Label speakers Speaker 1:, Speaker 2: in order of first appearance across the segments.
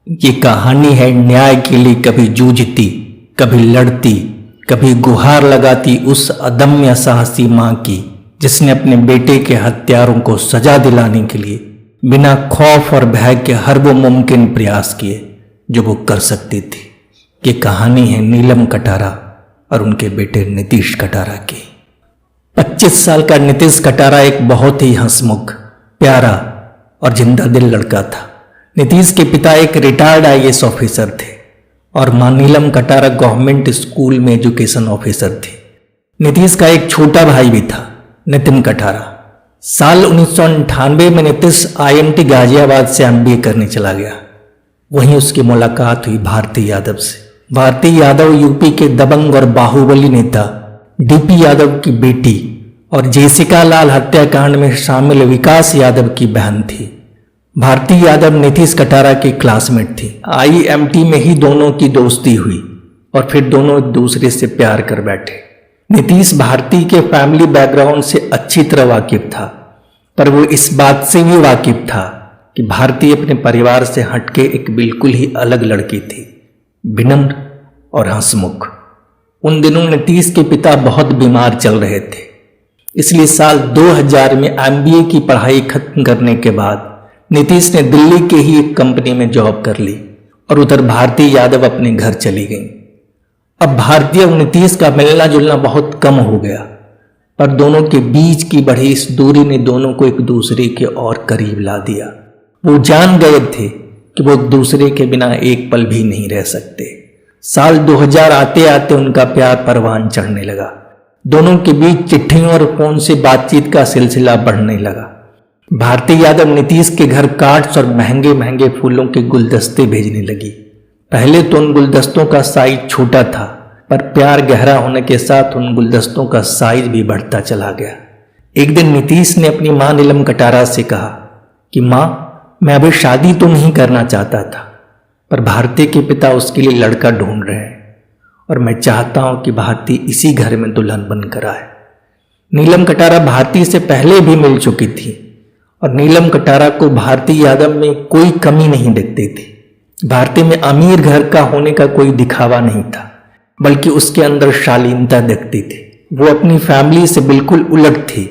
Speaker 1: ये कहानी है न्याय के लिए कभी जूझती, कभी लड़ती, कभी गुहार लगाती उस अदम्य साहसी मां की, जिसने अपने बेटे के हत्यारों को सजा दिलाने के लिए बिना खौफ और भय के हर वो मुमकिन प्रयास किए जो वो कर सकती थी। ये कहानी है नीलम कटारा और उनके बेटे नीतीश कटारा की। 25 साल का नीतीश कटारा एक बहुत ही हंसमुख, प्यारा और जिंदा दिल लड़का था। नीतीश के पिता एक रिटायर्ड आईएएस ऑफिसर थे और मां नीलम कटारा गवर्नमेंट स्कूल में एजुकेशन ऑफिसर थी। नीतीश का एक छोटा भाई भी था, नितिन कटारा। साल 1998 में नीतीश आईएमटी गाजियाबाद से एमबीए करने चला गया। वहीं उसकी मुलाकात हुई भारती यादव से। भारती यादव यूपी के दबंग और बाहुबली नेता डीपी यादव की बेटी और जेसिका लाल हत्याकांड में शामिल विकास यादव की बहन थी। भारती यादव नीतीश कटारा की क्लासमेट थी। आईएमटी में ही दोनों की दोस्ती हुई और फिर दोनों एक दूसरे से प्यार कर बैठे। नीतीश भारती के फैमिली बैकग्राउंड से अच्छी तरह वाकिफ था, पर वो इस बात से भी वाकिफ था कि भारती अपने परिवार से हटके एक बिल्कुल ही अलग लड़की थी, विनम्र और हंसमुख। उन दिनों नीतीश के पिता बहुत बीमार चल रहे थे, इसलिए साल 2000 में एमबीए की पढ़ाई खत्म करने के बाद नीतीश ने दिल्ली के ही एक कंपनी में जॉब कर ली और उधर भारती यादव अपने घर चली गई। अब भारती और नीतीश का मिलना जुलना बहुत कम हो गया, पर दोनों के बीच की बढ़ी इस दूरी ने दोनों को एक दूसरे के और करीब ला दिया। वो जान गए थे कि वो एक दूसरे के बिना एक पल भी नहीं रह सकते। साल 2000 आते आते उनका प्यार परवान चढ़ने लगा। दोनों के बीच चिट्ठियों और फोन से बातचीत का सिलसिला बढ़ने लगा। भारती यादव नीतीश के घर कार्ड्स और महंगे महंगे फूलों के गुलदस्ते भेजने लगी। पहले तो उन गुलदस्तों का साइज छोटा था, पर प्यार गहरा होने के साथ उन गुलदस्तों का साइज भी बढ़ता चला गया। एक दिन नीतीश ने अपनी मां नीलम कटारा से कहा कि मां, मैं अभी शादी तो नहीं करना चाहता था, पर भारती के पिता उसके लिए लड़का ढूंढ रहे हैं और मैं चाहता हूं कि भारती इसी घर में दुल्हन बनकर आए। नीलम कटारा भारती से पहले भी मिल चुकी थी और नीलम कटारा को भारती यादव में कोई कमी नहीं दिखती थी। भारती में अमीर घर का होने का कोई दिखावा नहीं था, बल्कि उसके अंदर शालीनता दिखती थी। वो अपनी फैमिली से बिल्कुल उलट थी।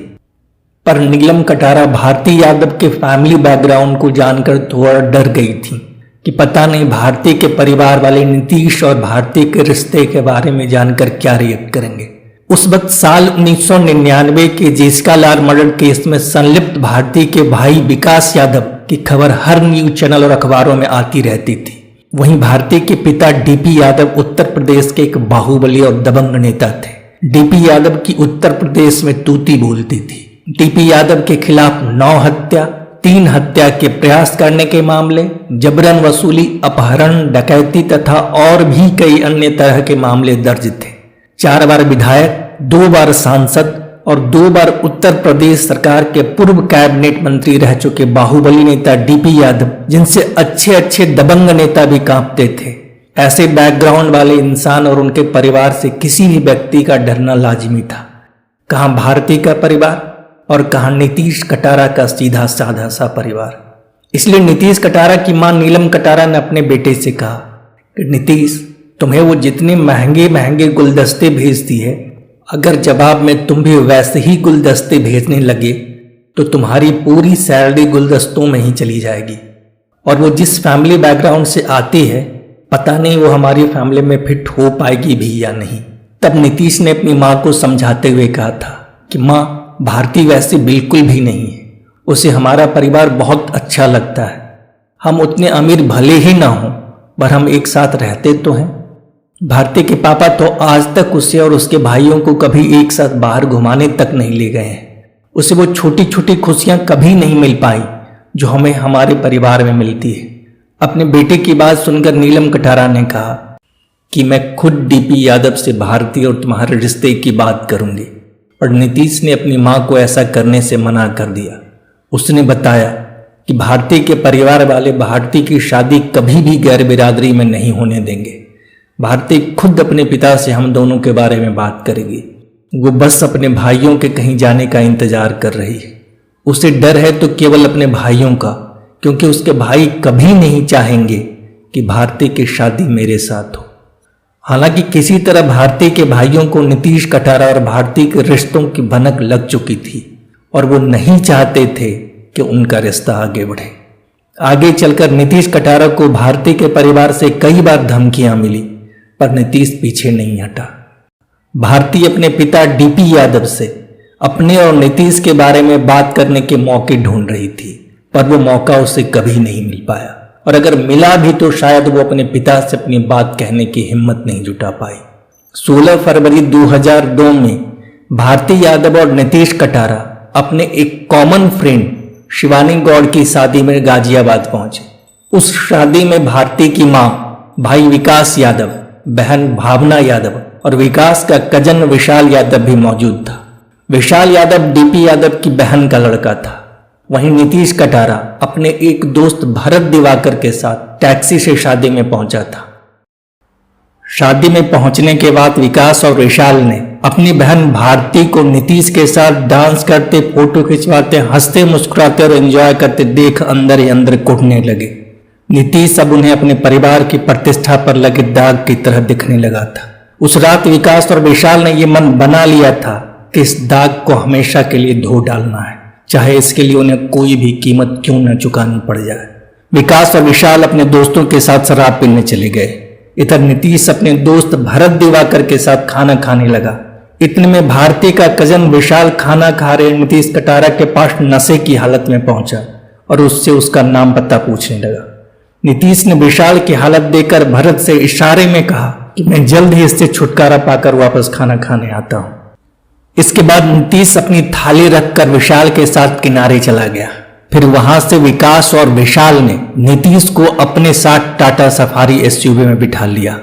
Speaker 1: पर नीलम कटारा भारती यादव के फैमिली बैकग्राउंड को जानकर थोड़ा डर गई थी कि पता नहीं भारती के परिवार वाले नीतीश और भारती के रिश्ते के बारे में जानकर क्या रिएक्ट करेंगे। उस वक्त साल 1999 के जेसिका लाल मर्डर केस में संलिप्त भारती के भाई विकास यादव की खबर हर न्यूज चैनल और अखबारों में आती रहती थी। वहीं भारती के पिता डीपी यादव उत्तर प्रदेश के एक बाहुबली और दबंग नेता थे। डीपी यादव की उत्तर प्रदेश में तूती बोलती थी। डीपी यादव के खिलाफ 9 हत्या, 3 हत्या के प्रयास करने के मामले, जबरन वसूली, अपहरण, डकैती तथा और भी कई अन्य तरह के मामले दर्ज थे। 4 बार विधायक, 2 बार सांसद और 2 बार उत्तर प्रदेश सरकार के पूर्व कैबिनेट मंत्री रह चुके बाहुबली नेता डीपी यादव, जिनसे अच्छे अच्छे दबंग नेता भी कांपते थे। ऐसे बैकग्राउंड वाले इंसान और उनके परिवार से किसी भी व्यक्ति का डरना लाजिमी था। कहां भारती का परिवार और कहां नीतीश कटारा का सीधा साधा सा परिवार। इसलिए नीतीश कटारा की मां नीलम कटारा ने अपने बेटे से कहा कि नीतीश, तुम्हें वो जितने महंगे महंगे गुलदस्ते भेजती है, अगर जवाब में तुम भी वैसे ही गुलदस्ते भेजने लगे तो तुम्हारी पूरी सैलरी गुलदस्तों में ही चली जाएगी। और वो जिस फैमिली बैकग्राउंड से आती है, पता नहीं वो हमारी फैमिली में फिट हो पाएगी भी या नहीं। तब नीतीश ने अपनी मां को समझाते हुए कहा था कि मां, भारती वैसे बिल्कुल भी नहीं है। उसे हमारा परिवार बहुत अच्छा लगता है। हम उतने अमीर भले ही ना हों, पर हम एक साथ रहते तो हैं। भारती के पापा तो आज तक उसे और उसके भाइयों को कभी एक साथ बाहर घुमाने तक नहीं ले गए हैं। उसे वो छोटी छोटी खुशियां कभी नहीं मिल पाई जो हमें हमारे परिवार में मिलती है। अपने बेटे की बात सुनकर नीलम कटारा ने कहा कि मैं खुद डीपी यादव से भारती और तुम्हारे रिश्ते की बात करूंगी। और नीतीश ने अपनी मां को ऐसा करने से मना कर दिया। उसने बताया कि भारती के परिवार वाले भारती की शादी कभी भी गैर बिरादरी में नहीं होने देंगे। भारती खुद अपने पिता से हम दोनों के बारे में बात करेगी। वो बस अपने भाइयों के कहीं जाने का इंतजार कर रही है। उसे डर है तो केवल अपने भाइयों का, क्योंकि उसके भाई कभी नहीं चाहेंगे कि भारती की शादी मेरे साथ हो। हालांकि किसी तरह भारती के भाइयों को नीतीश कटारा और भारती के रिश्तों की भनक लग चुकी थी और वो नहीं चाहते थे कि उनका रिश्ता आगे बढ़े। आगे चलकर नीतीश कटारा को भारती के परिवार से कई बार धमकियां मिली, पर नीतीश पीछे नहीं हटा। भारती अपने पिता डीपी यादव से अपने और नीतीश के बारे में बात करने के मौके ढूंढ रही थी, पर वो मौका उसे कभी नहीं मिल पाया, और अगर मिला भी तो शायद वो अपने पिता से अपनी बात कहने की हिम्मत नहीं जुटा पाई। 16 फरवरी 2002 में भारती यादव और नीतीश कटारा अपने एक कॉमन फ्रेंड शिवानी गौड़ की शादी में गाजियाबाद पहुंचे। उस शादी में भारती की मां भाई विकास यादव, बहन भावना यादव और विकास का कजन विशाल यादव भी मौजूद था। विशाल यादव डीपी यादव की बहन का लड़का था। वहीं नीतीश कटारा अपने एक दोस्त भरत दिवाकर के साथ टैक्सी से शादी में पहुंचा था। शादी में पहुंचने के बाद विकास और विशाल ने अपनी बहन भारती को नीतीश के साथ डांस करते, फोटो खिंचवाते, हंसते मुस्कुराते और एंजॉय करते देख अंदर ही अंदर कुटने लगे। नीतीश अब उन्हें अपने परिवार की प्रतिष्ठा पर लगे दाग की तरह दिखने लगा था। उस रात विकास और विशाल ने यह मन बना लिया था कि इस दाग को हमेशा के लिए धो डालना है, चाहे इसके लिए उन्हें कोई भी कीमत क्यों न चुकानी पड़ जाए। विकास और विशाल अपने दोस्तों के साथ शराब पीने चले गए। इधर नीतीश अपने दोस्त भरत दिवाकर के साथ खाना खाने लगा। इतने में भारती का कजन विशाल खाना खा रहे नीतीश कटारा के पास नशे की हालत में पहुंचा और उससे उसका नाम पता पूछने लगा। नीतीश ने विशाल की हालत देखकर भरत से इशारे में कहा कि मैं जल्द ही इससे छुटकारा पाकर वापस खाना खाने आता हूं। इसके बाद नीतीश अपनी थाली रखकर विशाल के साथ किनारे चला गया। फिर वहां से विकास और विशाल ने नीतीश को अपने साथ टाटा सफारी एसयूवी में बिठा लिया।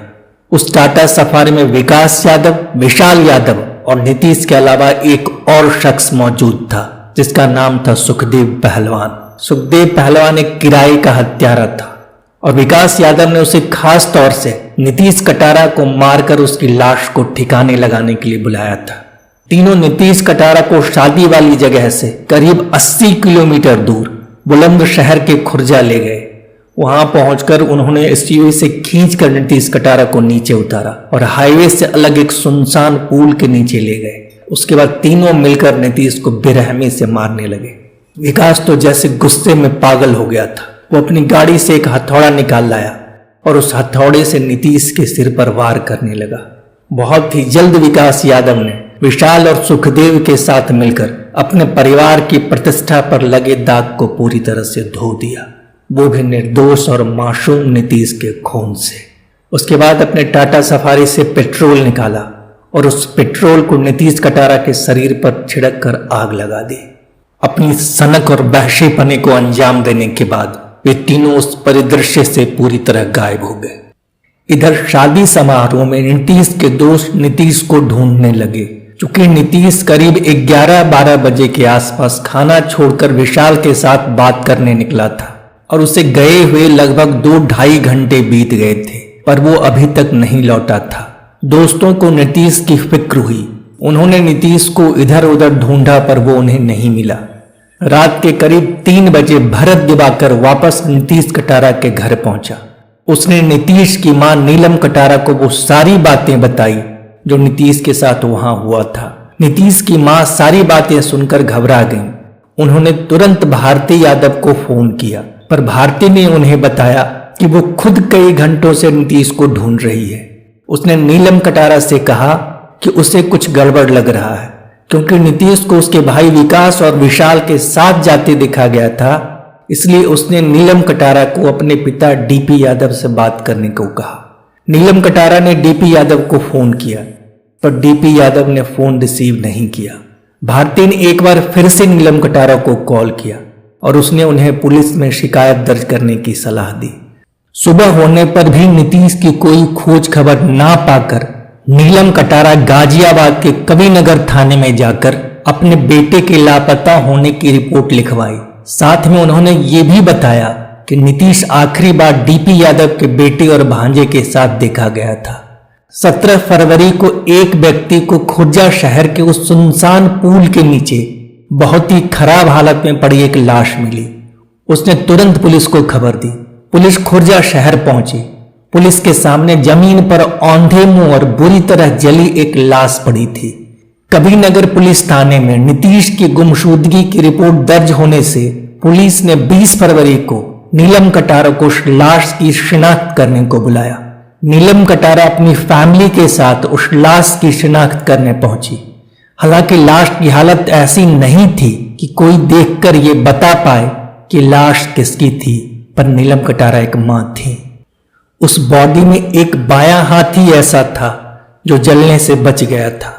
Speaker 1: उस टाटा सफारी में विकास यादव, विशाल यादव और नीतीश के अलावा एक और शख्स मौजूद था जिसका नाम था सुखदेव पहलवान। सुखदेव पहलवान एक किराए का हत्यारा था और विकास यादव ने उसे खास तौर से नीतीश कटारा को मारकर उसकी लाश को ठिकाने लगाने के लिए बुलाया था। तीनों नीतीश कटारा को शादी वाली जगह से करीब 80 किलोमीटर दूर बुलंदशहर के खुर्जा ले गए। वहां पहुंचकर उन्होंने एसयूवी से खींचकर नीतीश कटारा को नीचे उतारा और हाईवे से अलग एक सुनसान पुल के नीचे ले गए। उसके बाद तीनों मिलकर नीतीश को बेरहमी से मारने लगे। विकास तो जैसे गुस्से में पागल हो गया था। वो अपनी गाड़ी से एक हथौड़ा निकाल लाया और उस हथौड़े से नीतीश के सिर पर वार करने लगा। बहुत ही जल्द विकास यादव ने विशाल और सुखदेव के साथ मिलकर अपने परिवार की प्रतिष्ठा पर लगे दाग को पूरी तरह से धो दिया, वो भी निर्दोष और मासूम नीतीश के खून से। उसके बाद अपने टाटा सफारी से पेट्रोल निकाला और उस पेट्रोल को नीतीश कटारा के शरीर पर छिड़क कर आग लगा दी। अपनी सनक और वहशीपने को अंजाम देने के बाद वे तीनों उस परिदृश्य से पूरी तरह गायब हो गए। इधर शादी समारोह में नीतीश के दोस्त नीतीश को ढूंढने लगे। चूंकि नीतीश करीब 11-12 बजे के आसपास खाना छोड़कर विशाल के साथ बात करने निकला था और उसे गए हुए लगभग 2-2.5 घंटे बीत गए थे, पर वो अभी तक नहीं लौटा था। दोस्तों को नीतीश की फिक्र हुई। उन्होंने नीतीश को इधर उधर ढूंढा पर वो उन्हें नहीं मिला। रात के करीब 3 बजे भरत दिवाकर वापस नीतीश कटारा के घर पहुंचा। उसने नीतीश की मां नीलम कटारा को वो सारी बातें बताई जो नीतीश के साथ वहां हुआ था। नीतीश की मां सारी बातें सुनकर घबरा गईं। उन्होंने तुरंत भारती यादव को फोन किया, पर भारती ने उन्हें बताया कि वो खुद कई घंटों से नीतीश को ढूंढ रही है। उसने नीलम कटारा से कहा कि उसे कुछ गड़बड़ लग रहा है, क्योंकि नीतीश को उसके भाई विकास और विशाल के साथ जाते देखा गया था। इसलिए उसने नीलम कटारा को अपने पिता डीपी यादव से बात करने को कहा। नीलम कटारा ने डीपी यादव को फोन किया, पर डीपी यादव ने फोन रिसीव नहीं किया। भारती ने एक बार फिर से नीलम कटारा को कॉल किया और उसने उन्हें पुलिस में शिकायत दर्ज करने की सलाह दी। सुबह होने पर भी नीतीश की कोई खोज खबर ना पाकर नीलम कटारा गाजियाबाद के कविनगर थाने में जाकर अपने बेटे के लापता होने की रिपोर्ट लिखवाई। साथ में उन्होंने ये भी बताया कि नीतीश आखिरी बार डीपी यादव के बेटे और भांजे के साथ देखा गया था। 17 फरवरी को एक व्यक्ति को खुर्जा शहर के उस सुनसान पुल के नीचे बहुत ही खराब हालत में पड़ी एक लाश मिली। उसने तुरंत पुलिस को खबर दी। पुलिस खुर्जा शहर पहुंची। पुलिस के सामने जमीन पर औंधे मुंह और बुरी तरह जली एक लाश पड़ी थी। कबीरनगर पुलिस थाने में नीतीश की गुमशुदगी की रिपोर्ट दर्ज होने से पुलिस ने 20 फरवरी को नीलम कटारा को उस लाश की शिनाख्त करने को बुलाया। नीलम कटारा अपनी फैमिली के साथ उस लाश की शिनाख्त करने पहुंची। हालांकि लाश की हालत ऐसी नहीं थी कि कोई देखकर ये बता पाए कि लाश किसकी थी, पर नीलम कटारा एक मां थी। उस बॉडी में एक बायां हाथ ही ऐसा था जो जलने से बच गया था।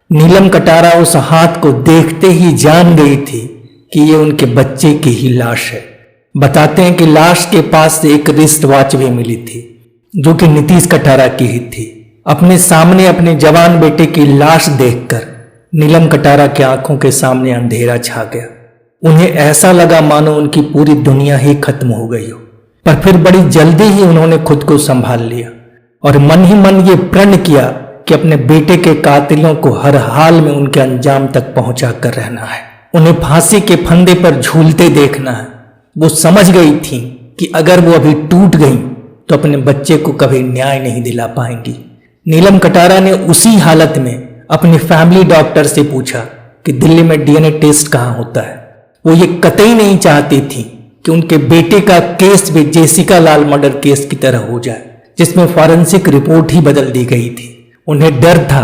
Speaker 1: नीलम कटारा उस हाथ को देखते ही जान गई थी कि ये उनके बच्चे की ही लाश है। बताते हैं कि लाश के पास से एक रिस्ट वॉच भी मिली थी जो कि नीतीश कटारा की ही थी। अपने सामने अपने जवान बेटे की लाश देखकर नीलम कटारा की आंखों के सामने अंधेरा छा गया। उन्हें ऐसा लगा मानो उनकी पूरी दुनिया ही खत्म हो गई हो, पर फिर बड़ी जल्दी ही उन्होंने खुद को संभाल लिया और मन ही मन ये प्रण किया कि अपने बेटे के कातिलों को हर हाल में उनके अंजाम तक पहुंचा कर रहना है, उन्हें फांसी के फंदे पर झूलते देखना है। वो समझ गई थी कि अगर वो अभी टूट गई तो अपने बच्चे को कभी न्याय नहीं दिला पाएंगी। नीलम कटारा ने उसी हालत में अपने फैमिली डॉक्टर से पूछा कि दिल्ली में डीएनए टेस्ट कहाँ होता है। वो ये कतई नहीं चाहती थी कि उनके बेटे का केस भी जेसिका लाल मर्डर केस की तरह हो जाए, जिसमें फॉरेंसिक रिपोर्ट ही बदल दी गई थी। उन्हें डर था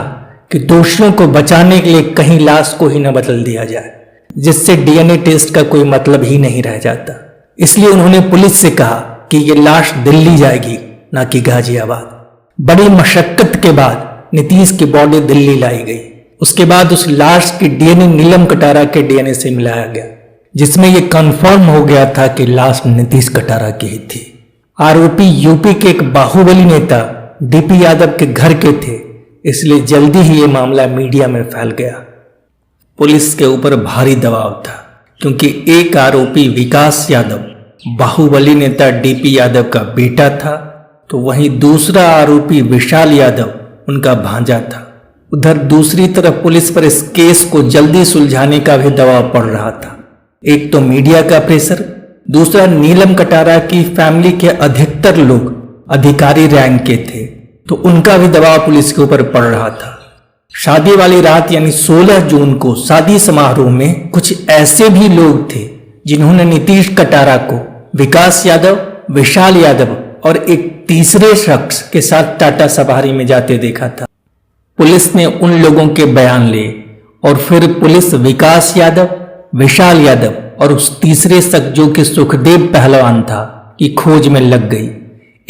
Speaker 1: कि दोषियों को बचाने के लिए कहीं लाश को ही न बदल दिया जाए, जिससे डीएनए टेस्ट का कोई मतलब ही नहीं रह जाता। इसलिए उन्होंने पुलिस से कहा कि ये लाश दिल्ली जाएगी, ना कि गाजियाबाद। बड़ी मशक्कत के बाद नीतीश की बॉडी दिल्ली लाई गई। उसके बाद उस लाश की डीएनए नीलम कटारा के डीएनए से मिलाया गया, जिसमें यह कंफर्म हो गया था कि लाश नीतीश कटारा की ही थी। आरोपी यूपी के एक बाहुबली नेता डीपी यादव के घर के थे, इसलिए जल्दी ही ये मामला मीडिया में फैल गया। पुलिस के ऊपर भारी दबाव था क्योंकि एक आरोपी विकास यादव बाहुबली नेता डीपी यादव का बेटा था, तो वहीं दूसरा आरोपी विशाल यादव उनका भांजा था। उधर दूसरी तरफ पुलिस पर इस केस को जल्दी सुलझाने का भी दबाव पड़ रहा था। एक तो मीडिया का प्रेशर, दूसरा नीलम कटारा की फैमिली के अधिकतर लोग अधिकारी रैंक के थे, तो उनका भी दबाव पुलिस के ऊपर पड़ रहा था। शादी वाली रात यानी 16 जून को शादी समारोह में कुछ ऐसे भी लोग थे जिन्होंने नीतीश कटारा को विकास यादव, विशाल यादव और एक तीसरे शख्स के साथ टाटा सफारी में जाते देखा था। पुलिस ने उन लोगों के बयान लिए और फिर पुलिस विकास यादव, विशाल यादव और उस तीसरे शख्स जो कि सुखदेव पहलवान था की खोज में लग गई।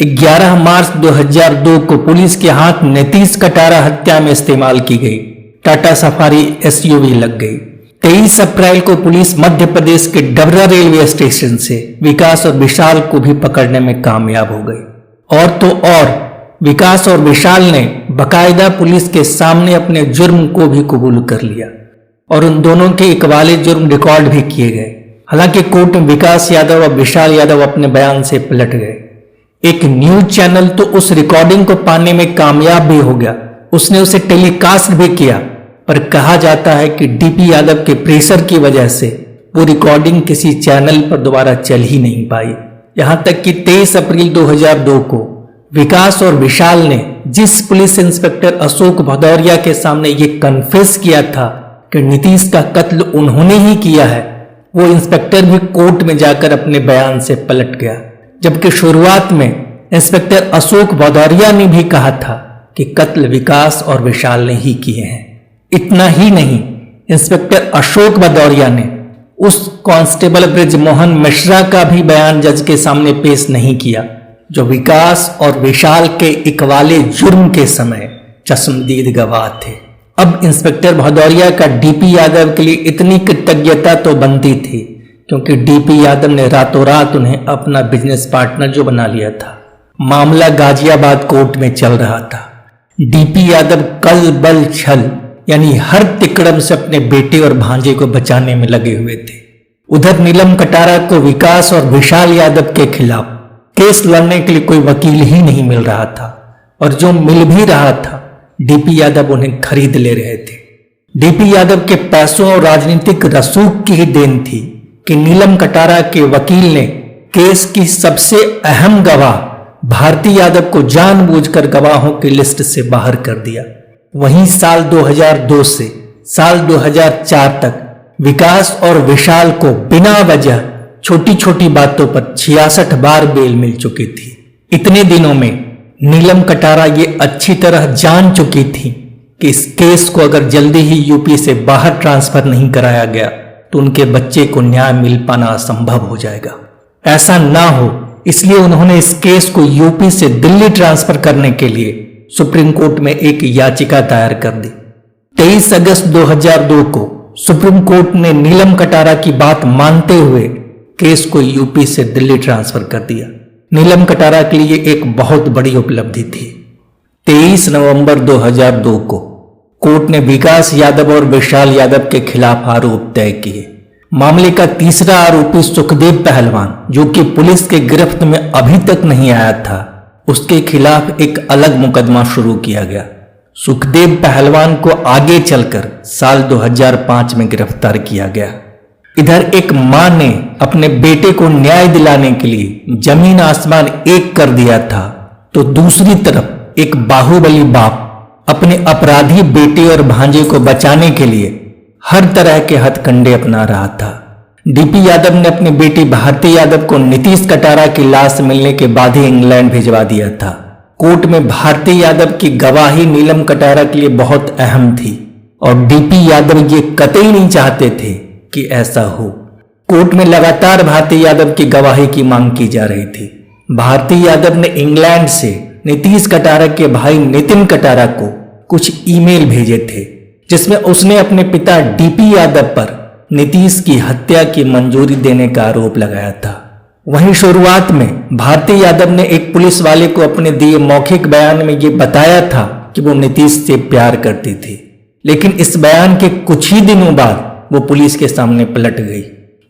Speaker 1: 11 मार्च 2002 को पुलिस के हाथ नीतीश कटारा हत्या में इस्तेमाल की गई टाटा सफारी एसयूवी लग गई। 23 अप्रैल को पुलिस मध्य प्रदेश के डबरा रेलवे स्टेशन से विकास और विशाल को भी पकड़ने में कामयाब हो गई। और तो और विकास और विशाल ने बकायदा पुलिस के सामने अपने जुर्म को भी कबूल कर लिया और उन दोनों के इकबाले जुर्म रिकॉर्ड भी किए गए। हालांकि कोर्ट में विकास यादव और विशाल यादव अपने बयान से पलट गए। एक न्यूज चैनल तो उस रिकॉर्डिंग को पाने में कामयाब भी हो गया, उसने उसे टेलीकास्ट भी किया, पर कहा जाता है कि डीपी यादव के प्रेशर की वजह से वो रिकॉर्डिंग किसी चैनल पर दोबारा चल ही नहीं पाई। यहां तक कि 23 अप्रैल 2002 को विकास और विशाल ने जिस पुलिस इंस्पेक्टर अशोक भदौरिया के सामने ये कन्फेस किया था कि नीतीश का कत्ल उन्होंने ही किया है, वो इंस्पेक्टर भी कोर्ट में जाकर अपने बयान से पलट गया। जबकि शुरुआत में इंस्पेक्टर अशोक भदौरिया ने भी कहा था कि कत्ल विकास और विशाल ने ही किए हैं। इतना ही नहीं, इंस्पेक्टर अशोक भदौरिया ने उस कांस्टेबल ब्रिजमोहन मिश्रा का भी बयान जज के सामने पेश नहीं किया जो विकास और विशाल के इकबाले जुर्म के समय चश्मदीद गवाह थे। अब इंस्पेक्टर भदौरिया का डीपी यादव के लिए इतनी कृतज्ञता तो बनती थी क्योंकि डीपी यादव ने रातों रात उन्हें अपना बिजनेस पार्टनर जो बना लिया था। मामला गाजियाबाद कोर्ट में चल रहा था। डीपी यादव कल बल छल यानी हर तिकड़म से अपने बेटे और भांजे को बचाने में लगे हुए थे। उधर नीलम कटारा को विकास और विशाल यादव के खिलाफ केस लड़ने के लिए कोई वकील ही नहीं मिल रहा था, और जो मिल भी रहा था डीपी यादव उन्हें खरीद ले रहे थे। डीपी यादव के पैसों और राजनीतिक रसूख की ही देन थी कि नीलम कटारा के वकील ने केस की सबसे अहम गवाह भारती यादव को जानबूझकर गवाहों की लिस्ट से बाहर कर दिया। वहीं साल 2002 से साल 2004 तक विकास और विशाल को बिना वजह छोटी छोटी बातों पर 66 बार बेल मिल चुकी थी। इतने दिनों में नीलम कटारा ये अच्छी तरह जान चुकी थी कि इस केस को अगर जल्दी ही यूपी से बाहर ट्रांसफर नहीं कराया गया तो उनके बच्चे को न्याय मिल पाना असंभव हो जाएगा। ऐसा ना हो इसलिए उन्होंने इस केस को यूपी से दिल्ली ट्रांसफर करने के लिए सुप्रीम कोर्ट में एक याचिका दायर कर दी। 23 अगस्त 2002 को सुप्रीम कोर्ट ने नीलम कटारा की बात मानते हुए केस को यूपी से दिल्ली ट्रांसफर कर दिया। नीलम कटारा के लिए एक बहुत बड़ी उपलब्धि थी। 23 नवंबर 2002 को कोर्ट ने विकास यादव और विशाल यादव के खिलाफ आरोप तय किए। मामले का तीसरा आरोपी सुखदेव पहलवान, जो कि पुलिस के गिरफ्त में अभी तक नहीं आया था, उसके खिलाफ एक अलग मुकदमा शुरू किया गया। सुखदेव पहलवान को आगे चलकर साल 2005 में गिरफ्तार किया गया। इधर एक मां ने अपने बेटे को न्याय दिलाने के लिए जमीन आसमान एक कर दिया था, तो दूसरी तरफ एक बाहुबली बाप अपने अपराधी बेटे और भांजे को बचाने के लिए हर तरह के हथकंडे अपना रहा था। डीपी यादव ने अपनी बेटी भारती यादव को नीतीश कटारा की लाश मिलने के बाद ही इंग्लैंड भिजवा दिया था। कोर्ट में भारती यादव की गवाही नीलम कटारा के लिए बहुत अहम थी और डीपी यादव ये कतई नहीं चाहते थे कि ऐसा हो। कोर्ट में लगातार भारती यादव की गवाही की मांग की जा रही थी। भारती यादव ने इंग्लैंड से नीतीश कटारा के भाई नितिन कटारा को कुछ ईमेल भेजे थे, जिसमें उसने अपने पिता डीपी यादव पर नीतीश की हत्या की मंजूरी देने का आरोप लगाया था। वहीं शुरुआत में भारती यादव ने एक पुलिस वाले को अपने दिए मौखिक बयान में ये बताया था कि वो नीतीश से प्यार करती थी, लेकिन इस बयान के कुछ ही दिनों बाद वो पुलिस के सामने पलट गई।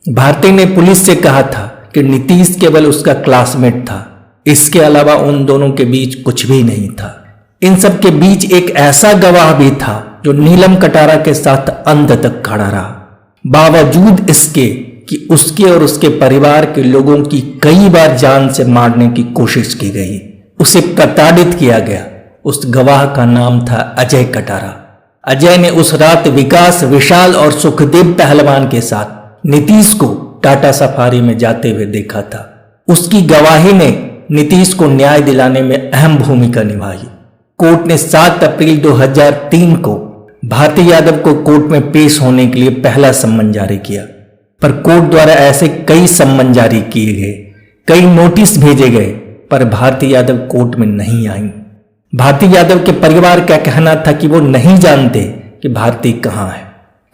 Speaker 1: भारती ने पुलिस से कहा था कि नीतीश केवल उसका क्लासमेट था, इसके अलावा उन दोनों के बीच कुछ भी नहीं था। इन सब के बीच एक ऐसा गवाह भी था जो नीलम कटारा के साथ अंत तक खड़ा रहा, बावजूद इसके कि उसके और उसके परिवार के लोगों की कई बार जान से मारने की कोशिश की गई। उसे प्रताड़ित किया गया। उस गवाह का नाम था अजय कटारा। अजय ने उस रात विकास, विशाल और सुखदेव पहलवान के साथ नीतीश को टाटा सफारी में जाते हुए देखा था। उसकी गवाही ने नीतीश को न्याय दिलाने में अहम भूमिका निभाई। कोर्ट ने 7 अप्रैल 2003 को भारती यादव को कोर्ट में पेश होने के लिए पहला सम्मन जारी किया, पर कोर्ट द्वारा ऐसे कई सम्मन जारी किए गए, कई नोटिस भेजे गए, पर भारती यादव कोर्ट में नहीं आई। भारती यादव के परिवार का कहना था कि वो नहीं जानते कि भारती कहाँ है।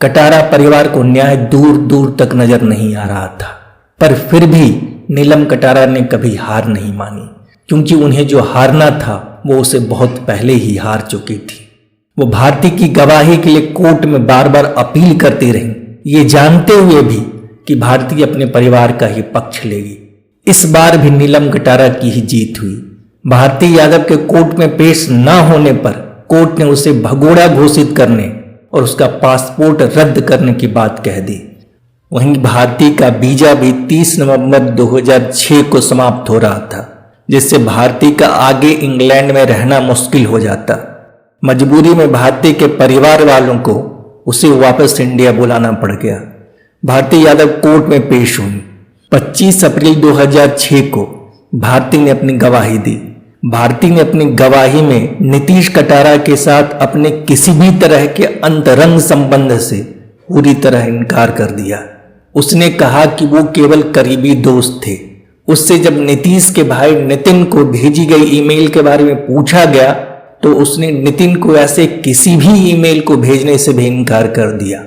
Speaker 1: कटारा परिवार को न्याय दूर दूर तक नजर नहीं आ रहा था, पर फिर भी नीलम कटारा ने कभी हार नहीं मानी, क्योंकि उन्हें जो हारना था वो उसे बहुत पहले ही हार चुकी थी। वो भारती की गवाही के लिए कोर्ट में बार बार अपील करती रही, ये जानते हुए भी कि भारती अपने परिवार का ही पक्ष लेगी। इस बार भी नीलम कटारा की ही जीत हुई। भारती यादव के कोर्ट में पेश न होने पर कोर्ट ने उसे भगोड़ा घोषित करने और उसका पासपोर्ट रद्द करने की बात कह दी। वहीं भारती का वीजा भी 30 नवंबर 2006 को समाप्त हो रहा था, जिससे भारती का आगे इंग्लैंड में रहना मुश्किल हो जाता। मजबूरी में भारती के परिवार वालों को उसे वापस इंडिया बुलाना पड़ गया। भारती यादव कोर्ट में पेश हुई। 25 अप्रैल 2006 को भारती ने अपनी गवाही दी। भारती ने अपनी गवाही में नीतीश कटारा के साथ अपने किसी भी तरह के अंतरंग संबंध से पूरी तरह इनकार कर दिया। उसने कहा कि वो केवल करीबी दोस्त थे। उससे जब नीतीश के भाई नितिन को भेजी गई ईमेल के बारे में पूछा गया तो उसने नितिन को ऐसे किसी भी ईमेल को भेजने से भी इनकार कर दिया,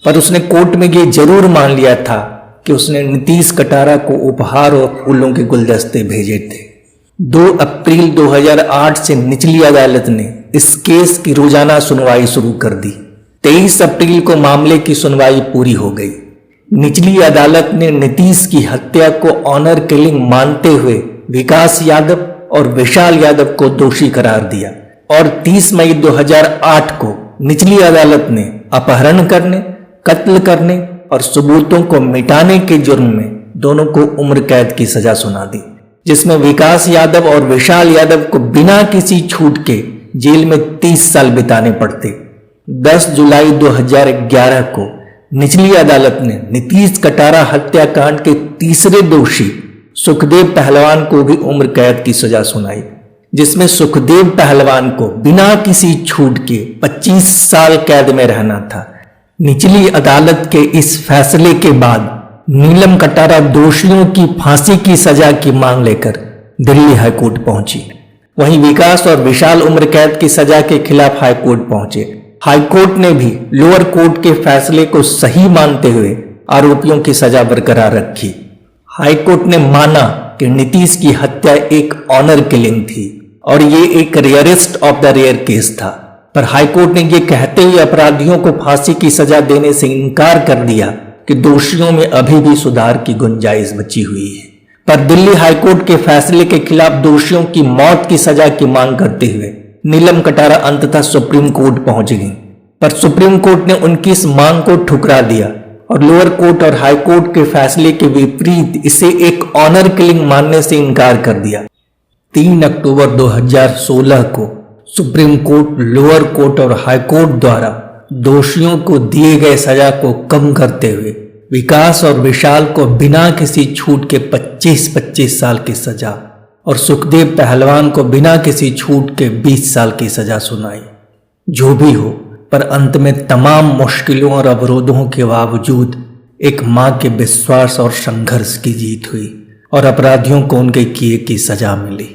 Speaker 1: पर उसने कोर्ट में ये जरूर मान लिया था कि उसने नीतीश कटारा को उपहार और फूलों के गुलदस्ते भेजे थे। 2 अप्रैल 2008 से निचली अदालत ने इस केस की रोजाना सुनवाई शुरू कर दी। 23 अप्रैल को मामले की सुनवाई पूरी हो गई। निचली अदालत ने नीतीश की हत्या को ऑनर किलिंग मानते हुए विकास यादव और विशाल यादव को दोषी करार दिया और 30 मई 2008 को निचली अदालत ने अपहरण करने, कत्ल करने और सबूतों को मिटाने के जुर्म में दोनों को उम्र कैद की सजा सुना दी, जिसमें विकास यादव और विशाल यादव को बिना किसी छूट के जेल में 30 साल बिताने पड़ते। 10 जुलाई 2011 को निचली अदालत ने नीतीश कटारा हत्याकांड के तीसरे दोषी सुखदेव पहलवान को भी उम्र कैद की सजा सुनाई, जिसमें सुखदेव पहलवान को बिना किसी छूट के 25 साल कैद में रहना था। निचली अदालत के इस फैसले के बाद नीलम कटारा दोषियों की फांसी की सजा की मांग लेकर दिल्ली हाईकोर्ट पहुंची। वहीं विकास और विशाल उम्र कैद की सजा के खिलाफ हाईकोर्ट पहुंचे। हाईकोर्ट ने भी लोअर कोर्ट के फैसले को सही मानते हुए आरोपियों की सजा बरकरार रखी। हाईकोर्ट ने माना कि नीतीश की हत्या एक ऑनर किलिंग थी और ये एक rarest of the rare case था, पर हाईकोर्ट ने ये कहते हुए अपराधियों को फांसी की सजा देने से इनकार कर दिया कि दोषियों में अभी भी सुधार की गुंजाइश बची हुई है। पर दिल्ली हाईकोर्ट के फैसले के खिलाफ दोषियों की मौत की सजा की मांग करते हुए नीलम कटारा अंततः सुप्रीम कोर्ट पहुंच गई, पर सुप्रीम कोर्ट ने उनकी इस मांग को ठुकरा दिया और लोअर कोर्ट और हाई कोर्ट के फैसले के विपरीत इसे एक ऑनर किलिंग मानने से इनकार कर दिया। 3 अक्टूबर 2016 को सुप्रीम कोर्ट, लोअर कोर्ट और हाई कोर्ट द्वारा दोषियों को दिए गए सजा को कम करते हुए विकास और विशाल को बिना किसी छूट के 25-25 साल की सजा और सुखदेव पहलवान को बिना किसी छूट के 20 साल की सजा सुनाई। जो भी हो, पर अंत में तमाम मुश्किलों और अवरोधों के बावजूद एक मां के विश्वास और संघर्ष की जीत हुई और अपराधियों को उनके किए की सजा मिली।